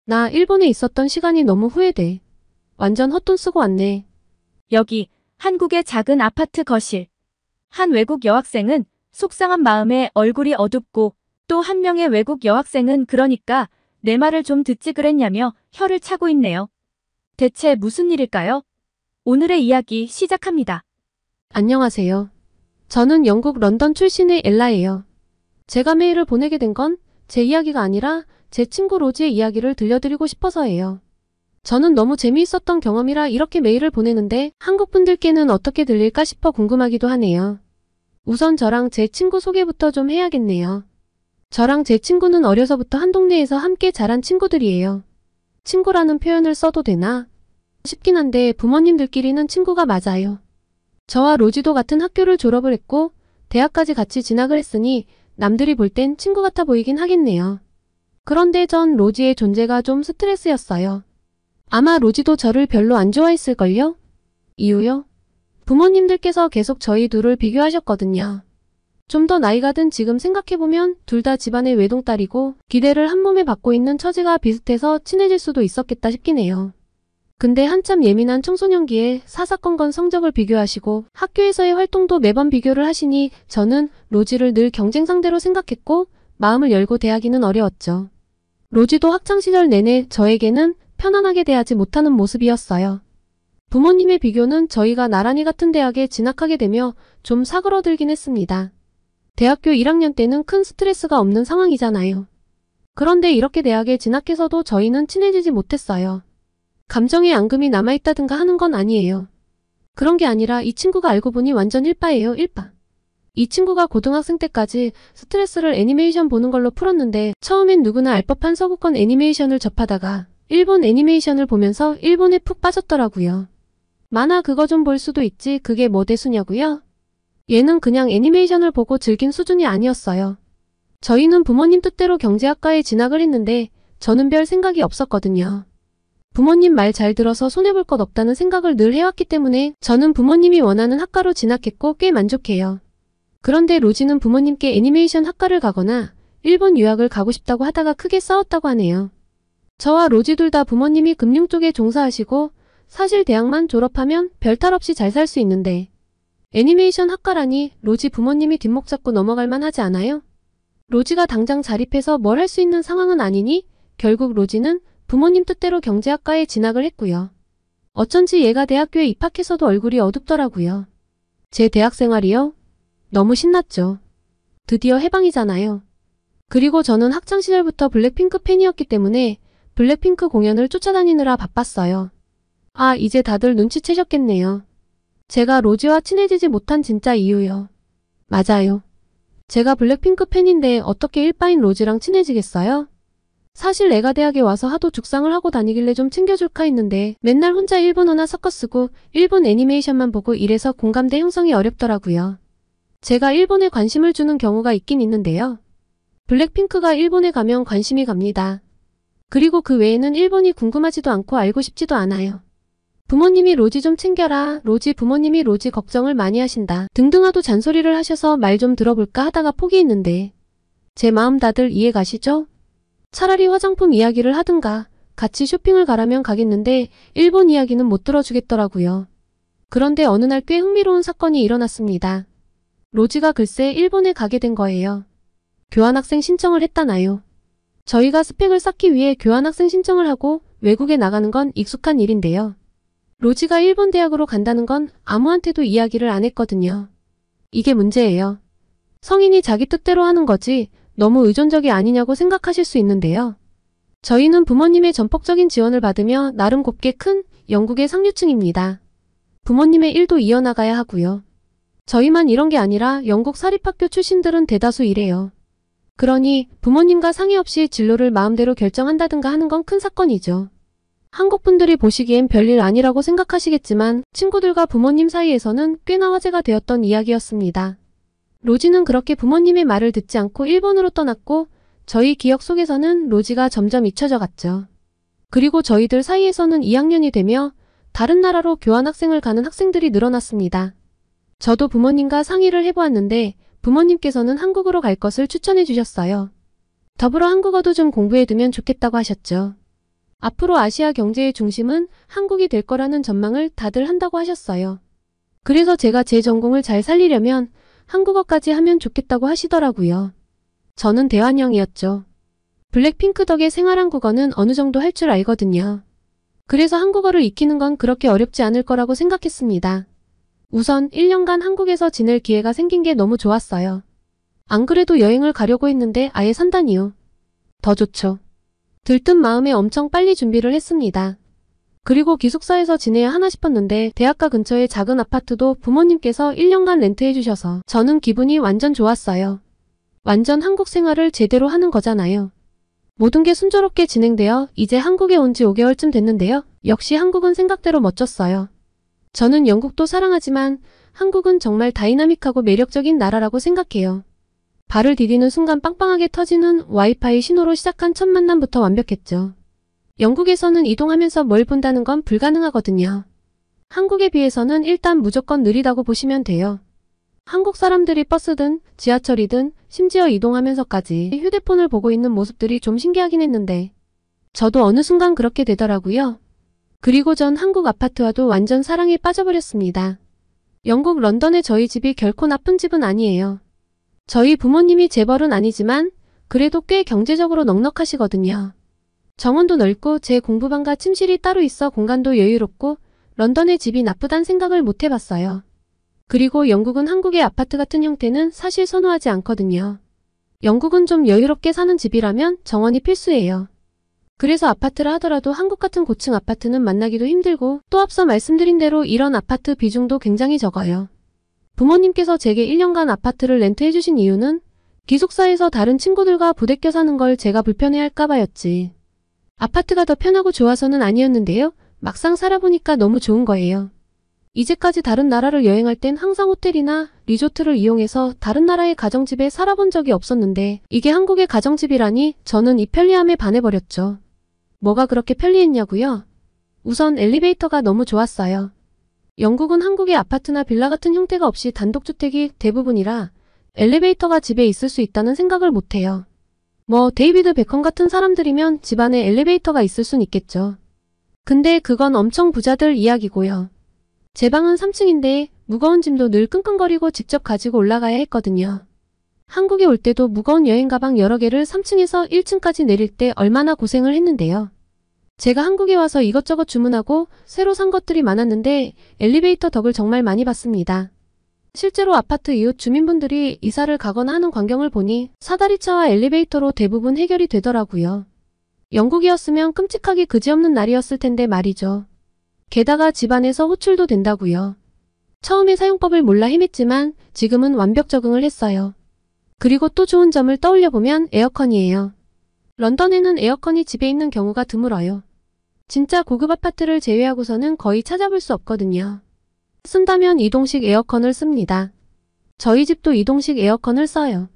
나 일본에 있었던 시간이 너무 후회돼. 완전 헛돈 쓰고 왔네. 여기 한국의 작은 아파트 거실. 한 외국 여학생은 속상한 마음에 얼굴이 어둡고 또 한 명의 외국 여학생은 그러니까 내 말을 좀 듣지 그랬냐며 혀를 차고 있네요. 대체 무슨 일일까요? 오늘의 이야기 시작합니다. 안녕하세요. 저는 영국 런던 출신의 엘라예요. 제가 메일을 보내게 된 건 제 이야기가 아니라 제 친구 로지의 이야기를 들려드리고 싶어서예요. 저는 너무 재미있었던 경험이라 이렇게 메일을 보내는데 한국 분들께는 어떻게 들릴까 싶어 궁금하기도 하네요. 우선 저랑 제 친구 소개부터 좀 해야겠네요. 저랑 제 친구는 어려서부터 한 동네에서 함께 자란 친구들이에요. 친구라는 표현을 써도 되나 싶긴 한데 부모님들끼리는 친구가 맞아요. 저와 로지도 같은 학교를 졸업을 했고 대학까지 같이 진학을 했으니 남들이 볼 땐 친구 같아 보이긴 하겠네요. 그런데 전 로지의 존재가 좀 스트레스였어요. 아마 로지도 저를 별로 안 좋아했을걸요? 이유요? 부모님들께서 계속 저희 둘을 비교하셨거든요. 좀 더 나이가 든 지금 생각해보면 둘 다 집안의 외동딸이고 기대를 한 몸에 받고 있는 처지가 비슷해서 친해질 수도 있었겠다 싶긴 해요. 근데 한참 예민한 청소년기에 사사건건 성적을 비교하시고 학교에서의 활동도 매번 비교를 하시니 저는 로지를 늘 경쟁 상대로 생각했고 마음을 열고 대하기는 어려웠죠. 로지도 학창시절 내내 저에게는 편안하게 대하지 못하는 모습이었어요. 부모님의 비교는 저희가 나란히 같은 대학에 진학하게 되며 좀 사그러들긴 했습니다. 대학교 1학년 때는 큰 스트레스가 없는 상황이잖아요. 그런데 이렇게 대학에 진학해서도 저희는 친해지지 못했어요. 감정의 앙금이 남아있다든가 하는 건 아니에요. 그런 게 아니라 이 친구가 알고 보니 완전 일빠예요, 일빠. 이 친구가 고등학생 때까지 스트레스를 애니메이션 보는 걸로 풀었는데 처음엔 누구나 알 법한 서구권 애니메이션을 접하다가 일본 애니메이션을 보면서 일본에 푹 빠졌더라고요. 만화 그거 좀 볼 수도 있지 그게 뭐 대수냐고요? 얘는 그냥 애니메이션을 보고 즐긴 수준이 아니었어요. 저희는 부모님 뜻대로 경제학과에 진학을 했는데 저는 별 생각이 없었거든요. 부모님 말 잘 들어서 손해볼 것 없다는 생각을 늘 해왔기 때문에 저는 부모님이 원하는 학과로 진학했고 꽤 만족해요. 그런데 로지는 부모님께 애니메이션 학과를 가거나 일본 유학을 가고 싶다고 하다가 크게 싸웠다고 하네요. 저와 로지 둘 다 부모님이 금융 쪽에 종사하시고 사실 대학만 졸업하면 별탈 없이 잘 살 수 있는데 애니메이션 학과라니 로지 부모님이 뒷목 잡고 넘어갈 만하지 않아요? 로지가 당장 자립해서 뭘 할 수 있는 상황은 아니니 결국 로지는 부모님 뜻대로 경제학과에 진학을 했고요. 어쩐지 얘가 대학교에 입학해서도 얼굴이 어둡더라고요. 제 대학 생활이요? 너무 신났죠. 드디어 해방이잖아요. 그리고 저는 학창시절부터 블랙핑크 팬이었기 때문에 블랙핑크 공연을 쫓아다니느라 바빴어요. 아, 이제 다들 눈치채셨겠네요. 제가 로지와 친해지지 못한 진짜 이유요. 맞아요. 제가 블랙핑크 팬인데 어떻게 일빠인 로지랑 친해지겠어요? 사실 내가 대학에 와서 하도 죽상을 하고 다니길래 좀 챙겨줄까 했는데 맨날 혼자 일본어나 섞어 쓰고 일본 애니메이션만 보고 이래서 공감대 형성이 어렵더라고요. 제가 일본에 관심을 주는 경우가 있긴 있는데요. 블랙핑크가 일본에 가면 관심이 갑니다. 그리고 그 외에는 일본이 궁금하지도 않고 알고 싶지도 않아요. 부모님이 로지 좀 챙겨라, 로지 부모님이 로지 걱정을 많이 하신다 등등 하도 잔소리를 하셔서 말 좀 들어볼까 하다가 포기했는데 제 마음 다들 이해 가시죠? 차라리 화장품 이야기를 하든가 같이 쇼핑을 가라면 가겠는데 일본 이야기는 못 들어주겠더라고요. 그런데 어느 날 꽤 흥미로운 사건이 일어났습니다. 로지가 글쎄 일본에 가게 된 거예요. 교환학생 신청을 했다나요. 저희가 스펙을 쌓기 위해 교환학생 신청을 하고 외국에 나가는 건 익숙한 일인데요. 로지가 일본 대학으로 간다는 건 아무한테도 이야기를 안 했거든요. 이게 문제예요. 성인이 자기 뜻대로 하는 거지 너무 의존적이 아니냐고 생각하실 수 있는데요. 저희는 부모님의 전폭적인 지원을 받으며 나름 곱게 큰 영국의 상류층입니다. 부모님의 일도 이어나가야 하고요. 저희만 이런 게 아니라 영국 사립학교 출신들은 대다수 이래요. 그러니 부모님과 상의 없이 진로를 마음대로 결정한다든가 하는 건 큰 사건이죠. 한국 분들이 보시기엔 별일 아니라고 생각하시겠지만 친구들과 부모님 사이에서는 꽤나 화제가 되었던 이야기였습니다. 로지는 그렇게 부모님의 말을 듣지 않고 일본으로 떠났고 저희 기억 속에서는 로지가 점점 잊혀져 갔죠. 그리고 저희들 사이에서는 2학년이 되며 다른 나라로 교환학생을 가는 학생들이 늘어났습니다. 저도 부모님과 상의를 해보았는데 부모님께서는 한국으로 갈 것을 추천해 주셨어요. 더불어 한국어도 좀 공부해두면 좋겠다고 하셨죠. 앞으로 아시아 경제의 중심은 한국이 될 거라는 전망을 다들 한다고 하셨어요. 그래서 제가 제 전공을 잘 살리려면 한국어까지 하면 좋겠다고 하시더라고요. 저는 대환영이었죠. 블랙핑크 덕에 생활한국어는 어느 정도 할 줄 알거든요. 그래서 한국어를 익히는 건 그렇게 어렵지 않을 거라고 생각했습니다. 우선 1년간 한국에서 지낼 기회가 생긴 게 너무 좋았어요. 안 그래도 여행을 가려고 했는데 아예 산다니요. 더 좋죠. 들뜬 마음에 엄청 빨리 준비를 했습니다. 그리고 기숙사에서 지내야 하나 싶었는데 대학가 근처에 작은 아파트도 부모님께서 1년간 렌트해 주셔서 저는 기분이 완전 좋았어요. 완전 한국 생활을 제대로 하는 거잖아요. 모든 게 순조롭게 진행되어 이제 한국에 온 지 5개월쯤 됐는데요. 역시 한국은 생각대로 멋졌어요. 저는 영국도 사랑하지만 한국은 정말 다이나믹하고 매력적인 나라라고 생각해요. 발을 디디는 순간 빵빵하게 터지는 와이파이 신호로 시작한 첫 만남부터 완벽했죠. 영국에서는 이동하면서 뭘 본다는 건 불가능하거든요. 한국에 비해서는 일단 무조건 느리다고 보시면 돼요. 한국 사람들이 버스든 지하철이든 심지어 이동하면서까지 휴대폰을 보고 있는 모습들이 좀 신기하긴 했는데 저도 어느 순간 그렇게 되더라고요. 그리고 전 한국 아파트와도 완전 사랑에 빠져버렸습니다. 영국 런던의 저희 집이 결코 나쁜 집은 아니에요. 저희 부모님이 재벌은 아니지만 그래도 꽤 경제적으로 넉넉하시거든요. 정원도 넓고 제 공부방과 침실이 따로 있어 공간도 여유롭고 런던의 집이 나쁘단 생각을 못 해봤어요. 그리고 영국은 한국의 아파트 같은 형태는 사실 선호하지 않거든요. 영국은 좀 여유롭게 사는 집이라면 정원이 필수예요. 그래서 아파트를 하더라도 한국 같은 고층 아파트는 만나기도 힘들고 또 앞서 말씀드린 대로 이런 아파트 비중도 굉장히 적어요. 부모님께서 제게 1년간 아파트를 렌트해 주신 이유는 기숙사에서 다른 친구들과 부대껴 사는 걸 제가 불편해할까 봐였지. 아파트가 더 편하고 좋아서는 아니었는데요. 막상 살아보니까 너무 좋은 거예요. 이제까지 다른 나라를 여행할 땐 항상 호텔이나 리조트를 이용해서 다른 나라의 가정집에 살아본 적이 없었는데 이게 한국의 가정집이라니 저는 이 편리함에 반해버렸죠. 뭐가 그렇게 편리했냐고요? 우선 엘리베이터가 너무 좋았어요. 영국은 한국의 아파트나 빌라 같은 형태가 없이 단독주택이 대부분이라 엘리베이터가 집에 있을 수 있다는 생각을 못해요. 뭐 데이비드 베컴 같은 사람들이면 집안에 엘리베이터가 있을 순 있겠죠. 근데 그건 엄청 부자들 이야기고요. 제 방은 3층인데 무거운 짐도 늘 끙끙거리고 직접 가지고 올라가야 했거든요. 한국에 올 때도 무거운 여행 가방 여러 개를 3층에서 1층까지 내릴 때 얼마나 고생을 했는데요. 제가 한국에 와서 이것저것 주문하고 새로 산 것들이 많았는데 엘리베이터 덕을 정말 많이 봤습니다. 실제로 아파트 이웃 주민분들이 이사를 가거나 하는 광경을 보니 사다리차와 엘리베이터로 대부분 해결이 되더라고요. 영국이었으면 끔찍하기 그지없는 날이었을 텐데 말이죠. 게다가 집안에서 호출도 된다고요. 처음에 사용법을 몰라 헤맸지만 지금은 완벽 적응을 했어요. 그리고 또 좋은 점을 떠올려보면 에어컨이에요. 런던에는 에어컨이 집에 있는 경우가 드물어요. 진짜 고급 아파트를 제외하고서는 거의 찾아볼 수 없거든요. 쓴다면 이동식 에어컨을 씁니다. 저희 집도 이동식 에어컨을 써요.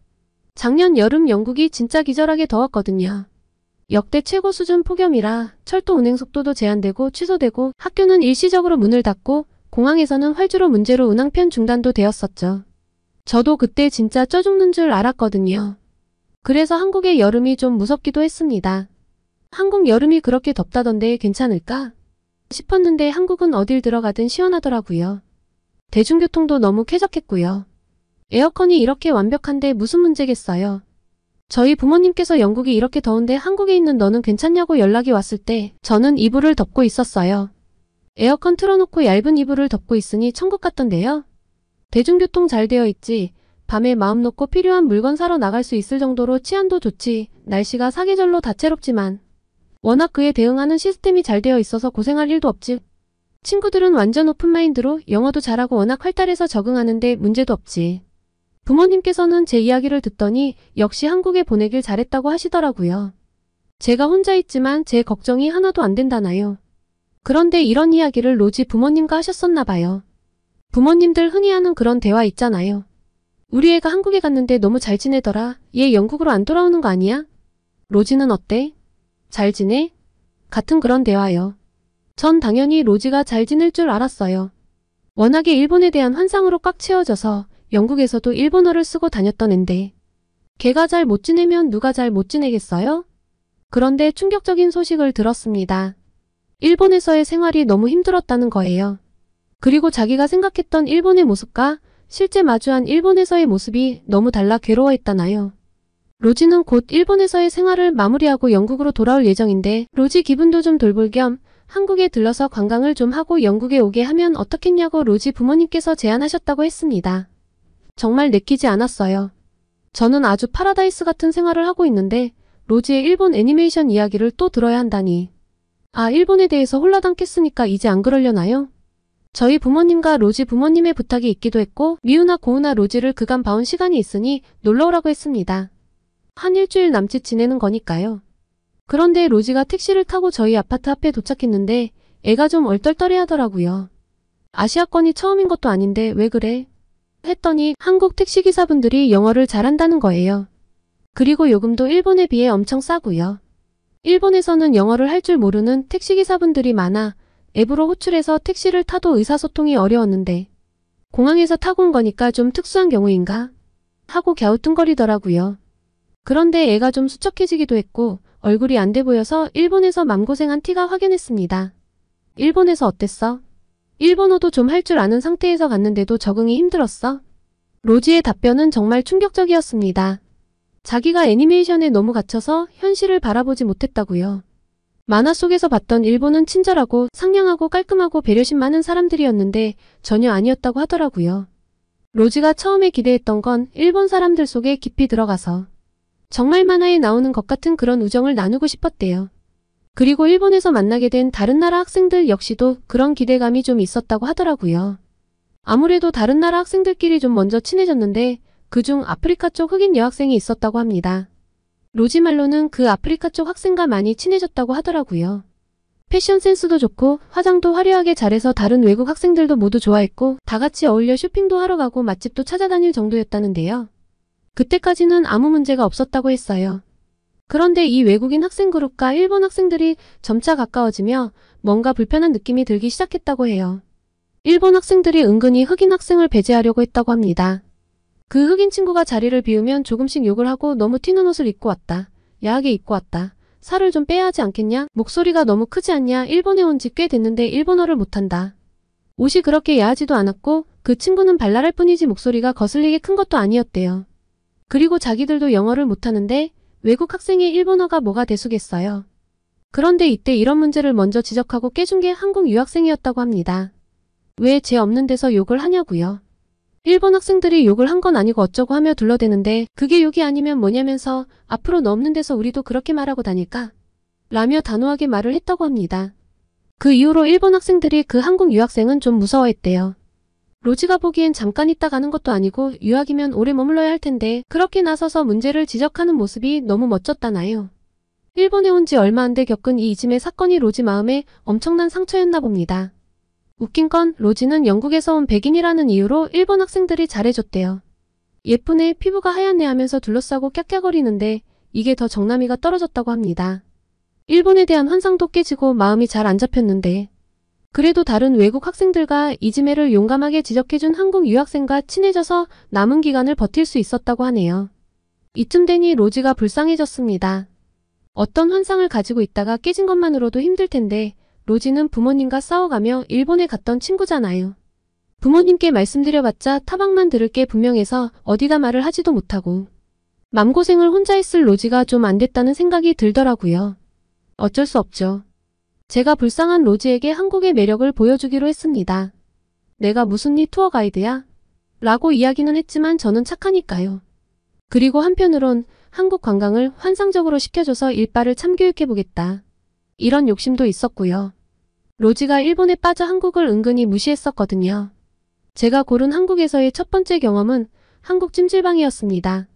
작년 여름 영국이 진짜 기절하게 더웠거든요. 역대 최고 수준 폭염이라 철도 운행 속도도 제한되고 취소되고 학교는 일시적으로 문을 닫고 공항에서는 활주로 문제로 운항편 중단도 되었었죠. 저도 그때 진짜 쪄 죽는 줄 알았거든요. 그래서 한국의 여름이 좀 무섭기도 했습니다. 한국 여름이 그렇게 덥다던데 괜찮을까 싶었는데 한국은 어딜 들어가든 시원하더라고요. 대중교통도 너무 쾌적했고요. 에어컨이 이렇게 완벽한데 무슨 문제겠어요. 저희 부모님께서 영국이 이렇게 더운데 한국에 있는 너는 괜찮냐고 연락이 왔을 때 저는 이불을 덮고 있었어요. 에어컨 틀어놓고 얇은 이불을 덮고 있으니 천국 같던데요. 대중교통 잘 되어 있지. 밤에 마음 놓고 필요한 물건 사러 나갈 수 있을 정도로 치안도 좋지. 날씨가 사계절로 다채롭지만 워낙 그에 대응하는 시스템이 잘 되어 있어서 고생할 일도 없지. 친구들은 완전 오픈마인드로 영어도 잘하고 워낙 활달해서 적응하는데 문제도 없지. 부모님께서는 제 이야기를 듣더니 역시 한국에 보내길 잘했다고 하시더라고요. 제가 혼자 있지만 제 걱정이 하나도 안 된다나요. 그런데 이런 이야기를 로지 부모님과 하셨었나 봐요. 부모님들 흔히 하는 그런 대화 있잖아요. 우리 애가 한국에 갔는데 너무 잘 지내더라. 얘 영국으로 안 돌아오는 거 아니야? 로지는 어때? 잘 지내? 같은 그런 대화요. 전 당연히 로지가 잘 지낼 줄 알았어요. 워낙에 일본에 대한 환상으로 꽉 채워져서 영국에서도 일본어를 쓰고 다녔던 앤데 걔가 잘 못 지내면 누가 잘 못 지내겠어요? 그런데 충격적인 소식을 들었습니다. 일본에서의 생활이 너무 힘들었다는 거예요. 그리고 자기가 생각했던 일본의 모습과 실제 마주한 일본에서의 모습이 너무 달라 괴로워했다나요. 로지는 곧 일본에서의 생활을 마무리하고 영국으로 돌아올 예정인데 로지 기분도 좀 돌볼 겸 한국에 들러서 관광을 좀 하고 영국에 오게 하면 어떻겠냐고 로지 부모님께서 제안하셨다고 했습니다. 정말 내키지 않았어요. 저는 아주 파라다이스 같은 생활을 하고 있는데 로지의 일본 애니메이션 이야기를 또 들어야 한다니. 아, 일본에 대해서 홀라당했으니까 이제 안 그러려나요? 저희 부모님과 로지 부모님의 부탁이 있기도 했고 미우나 고우나 로지를 그간 봐온 시간이 있으니 놀러오라고 했습니다. 한 일주일 남짓 지내는 거니까요. 그런데 로지가 택시를 타고 저희 아파트 앞에 도착했는데 애가 좀 얼떨떨해 하더라고요. 아시아권이 처음인 것도 아닌데 왜 그래? 했더니 한국 택시기사분들이 영어를 잘한다는 거예요. 그리고 요금도 일본에 비해 엄청 싸고요. 일본에서는 영어를 할 줄 모르는 택시기사분들이 많아 앱으로 호출해서 택시를 타도 의사소통이 어려웠는데 공항에서 타고 온 거니까 좀 특수한 경우인가? 하고 갸우뚱거리더라고요. 그런데 애가 좀 수척해지기도 했고 얼굴이 안 돼 보여서 일본에서 맘고생한 티가 확연했습니다. 일본에서 어땠어? 일본어도 좀 할 줄 아는 상태에서 갔는데도 적응이 힘들었어? 로지의 답변은 정말 충격적이었습니다. 자기가 애니메이션에 너무 갇혀서 현실을 바라보지 못했다고요. 만화 속에서 봤던 일본은 친절하고 상냥하고 깔끔하고 배려심 많은 사람들이었는데 전혀 아니었다고 하더라고요. 로지가 처음에 기대했던 건 일본 사람들 속에 깊이 들어가서 정말 만화에 나오는 것 같은 그런 우정을 나누고 싶었대요. 그리고 일본에서 만나게 된 다른 나라 학생들 역시도 그런 기대감이 좀 있었다고 하더라고요. 아무래도 다른 나라 학생들끼리 좀 먼저 친해졌는데 그중 아프리카 쪽 흑인 여학생이 있었다고 합니다. 로지 말로는 그 아프리카 쪽 학생과 많이 친해졌다고 하더라고요. 패션 센스도 좋고 화장도 화려하게 잘해서 다른 외국 학생들도 모두 좋아했고 다 같이 어울려 쇼핑도 하러 가고 맛집도 찾아다닐 정도였다는데요. 그때까지는 아무 문제가 없었다고 했어요. 그런데 이 외국인 학생 그룹과 일본 학생들이 점차 가까워지며 뭔가 불편한 느낌이 들기 시작했다고 해요. 일본 학생들이 은근히 흑인 학생을 배제하려고 했다고 합니다. 그 흑인 친구가 자리를 비우면 조금씩 욕을 하고 너무 튀는 옷을 입고 왔다. 야하게 입고 왔다. 살을 좀 빼야 하지 않겠냐? 목소리가 너무 크지 않냐? 일본에 온 지 꽤 됐는데 일본어를 못한다. 옷이 그렇게 야하지도 않았고 그 친구는 발랄할 뿐이지 목소리가 거슬리게 큰 것도 아니었대요. 그리고 자기들도 영어를 못하는데 외국 학생의 일본어가 뭐가 대수겠어요. 그런데 이때 이런 문제를 먼저 지적하고 깨준 게 한국 유학생이었다고 합니다. 왜 쟤 없는 데서 욕을 하냐고요. 일본 학생들이 욕을 한 건 아니고 어쩌고 하며 둘러대는데 그게 욕이 아니면 뭐냐면서 앞으로 너 없는 데서 우리도 그렇게 말하고 다닐까? 라며 단호하게 말을 했다고 합니다. 그 이후로 일본 학생들이 그 한국 유학생은 좀 무서워했대요. 로지가 보기엔 잠깐 있다 가는 것도 아니고 유학이면 오래 머물러야 할 텐데 그렇게 나서서 문제를 지적하는 모습이 너무 멋졌다나요. 일본에 온 지 얼마 안 돼 겪은 이 이짐의 사건이 로지 마음에 엄청난 상처였나 봅니다. 웃긴 건 로지는 영국에서 온 백인이라는 이유로 일본 학생들이 잘해줬대요. 예쁜 애, 피부가 하얀 애 하면서 둘러싸고 깍깍거리는데 이게 더 정남이가 떨어졌다고 합니다. 일본에 대한 환상도 깨지고 마음이 잘 안 잡혔는데 그래도 다른 외국 학생들과 이지메를 용감하게 지적해준 한국 유학생과 친해져서 남은 기간을 버틸 수 있었다고 하네요. 이쯤 되니 로지가 불쌍해졌습니다. 어떤 환상을 가지고 있다가 깨진 것만으로도 힘들 텐데 로지는 부모님과 싸워가며 일본에 갔던 친구잖아요. 부모님께 말씀드려봤자 타박만 들을 게 분명해서 어디다 말을 하지도 못하고 맘고생을 혼자 했을 로지가 좀 안 됐다는 생각이 들더라고요. 어쩔 수 없죠. 제가 불쌍한 로지에게 한국의 매력을 보여주기로 했습니다. 내가 무슨 네 투어 가이드야? 라고 이야기는 했지만 저는 착하니까요. 그리고 한편으론 한국 관광을 환상적으로 시켜줘서 일바를 참교육해보겠다. 이런 욕심도 있었고요. 로지가 일본에 빠져 한국을 은근히 무시했었거든요. 제가 고른 한국에서의 첫 번째 경험은 한국 찜질방이었습니다.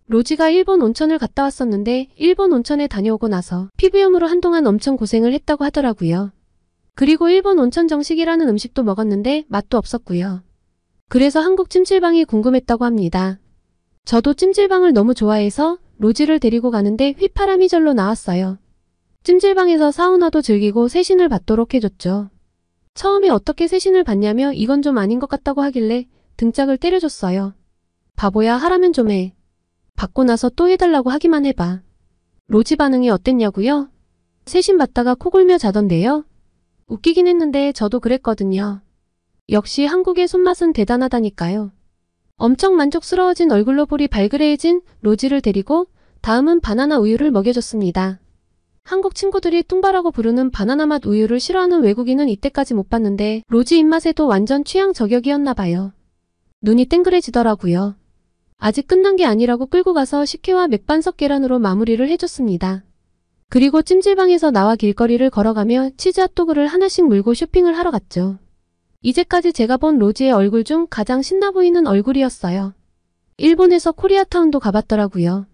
로지가 일본 온천을 갔다 왔었는데 일본 온천에 다녀오고 나서 피부염으로 한동안 엄청 고생을 했다고 하더라고요. 그리고 일본 온천 정식이라는 음식도 먹었는데 맛도 없었고요. 그래서 한국 찜질방이 궁금했다고 합니다. 저도 찜질방을 너무 좋아해서 로지를 데리고 가는데 휘파람이 절로 나왔어요. 찜질방에서 사우나도 즐기고 세신을 받도록 해줬죠. 처음에 어떻게 세신을 받냐며 이건 좀 아닌 것 같다고 하길래 등짝을 때려줬어요. 바보야 하라면 좀 해. 받고 나서 또 해달라고 하기만 해봐. 로지 반응이 어땠냐고요? 세심받다가 코골며 자던데요. 웃기긴 했는데 저도 그랬거든요. 역시 한국의 손맛은 대단하다니까요. 엄청 만족스러워진 얼굴로 볼이 발그레해진 로지를 데리고 다음은 바나나 우유를 먹여줬습니다. 한국 친구들이 뚱바라고 부르는 바나나 맛 우유를 싫어하는 외국인은 이때까지 못 봤는데 로지 입맛에도 완전 취향 저격이었나 봐요. 눈이 땡그레지더라고요. 아직 끝난 게 아니라고 끌고 가서 식혜와 맥반석 계란으로 마무리를 해줬습니다. 그리고 찜질방에서 나와 길거리를 걸어가며 치즈 핫도그를 하나씩 물고 쇼핑을 하러 갔죠. 이제까지 제가 본 로지의 얼굴 중 가장 신나 보이는 얼굴이었어요. 일본에서 코리아타운도 가봤더라고요.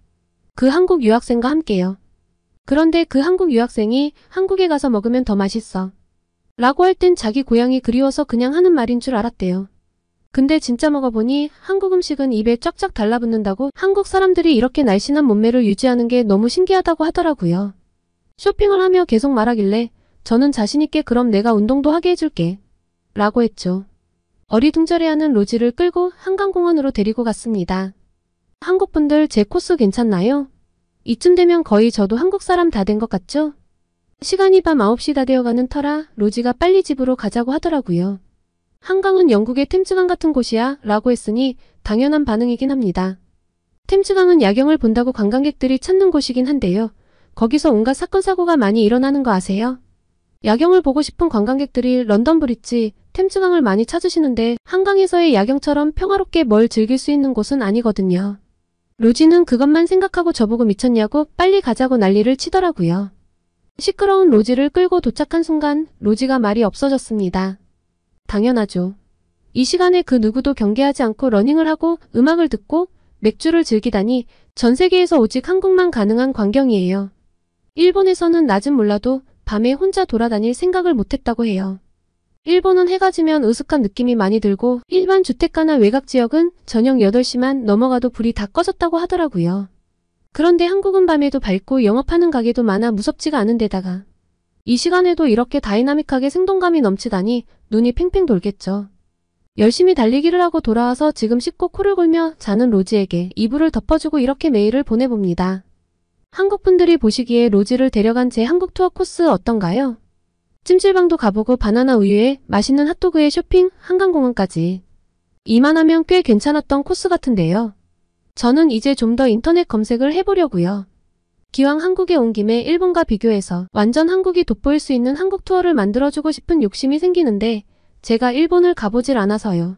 그 한국 유학생과 함께요. 그런데 그 한국 유학생이 한국에 가서 먹으면 더 맛있어 라고 할 땐 자기 고향이 그리워서 그냥 하는 말인 줄 알았대요. 근데 진짜 먹어보니 한국 음식은 입에 쫙쫙 달라붙는다고 한국 사람들이 이렇게 날씬한 몸매를 유지하는 게 너무 신기하다고 하더라고요. 쇼핑을 하며 계속 말하길래 저는 자신있게 그럼 내가 운동도 하게 해줄게 라고 했죠. 어리둥절해하는 로지를 끌고 한강공원으로 데리고 갔습니다. 한국분들 제 코스 괜찮나요? 이쯤 되면 거의 저도 한국 사람 다 된 것 같죠? 시간이 밤 9시 다 되어가는 터라 로지가 빨리 집으로 가자고 하더라고요. 한강은 영국의 템즈강 같은 곳이야 라고 했으니 당연한 반응이긴 합니다. 템즈강은 야경을 본다고 관광객들이 찾는 곳이긴 한데요. 거기서 온갖 사건 사고가 많이 일어나는 거 아세요? 야경을 보고 싶은 관광객들이 런던 브릿지, 템즈강을 많이 찾으시는데 한강에서의 야경처럼 평화롭게 뭘 즐길 수 있는 곳은 아니거든요. 로지는 그것만 생각하고 저보고 미쳤냐고 빨리 가자고 난리를 치더라고요. 시끄러운 로지를 끌고 도착한 순간 로지가 말이 없어졌습니다. 당연하죠. 이 시간에 그 누구도 경계하지 않고 러닝을 하고 음악을 듣고 맥주를 즐기다니 전 세계에서 오직 한국만 가능한 광경이에요. 일본에서는 낮은 몰라도 밤에 혼자 돌아다닐 생각을 못했다고 해요. 일본은 해가 지면 으슥한 느낌이 많이 들고 일반 주택가나 외곽 지역은 저녁 8시만 넘어가도 불이 다 꺼졌다고 하더라고요. 그런데 한국은 밤에도 밝고 영업하는 가게도 많아 무섭지가 않은 데다가 이 시간에도 이렇게 다이나믹하게 생동감이 넘치다니 눈이 팽팽 돌겠죠. 열심히 달리기를 하고 돌아와서 지금 씻고 코를 골며 자는 로지에게 이불을 덮어주고 이렇게 매일을 보내봅니다. 한국분들이 보시기에 로지를 데려간 제 한국 투어 코스 어떤가요? 찜질방도 가보고 바나나 우유에 맛있는 핫도그에 쇼핑, 한강공원까지. 이만하면 꽤 괜찮았던 코스 같은데요. 저는 이제 좀 더 인터넷 검색을 해보려고요. 기왕 한국에 온 김에 일본과 비교해서 완전 한국이 돋보일 수 있는 한국 투어를 만들어주고 싶은 욕심이 생기는데 제가 일본을 가보질 않아서요.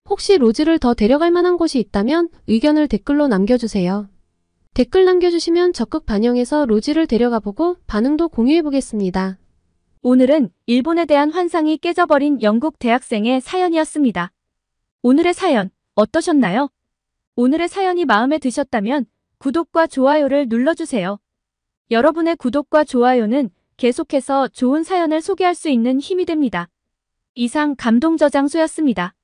혹시 로지를 더 데려갈 만한 곳이 있다면 의견을 댓글로 남겨주세요. 댓글 남겨주시면 적극 반영해서 로지를 데려가보고 반응도 공유해보겠습니다. 오늘은 일본에 대한 환상이 깨져버린 영국 대학생의 사연이었습니다. 오늘의 사연 어떠셨나요? 오늘의 사연이 마음에 드셨다면 구독과 좋아요를 눌러주세요. 여러분의 구독과 좋아요는 계속해서 좋은 사연을 소개할 수 있는 힘이 됩니다. 이상 감동저장소였습니다.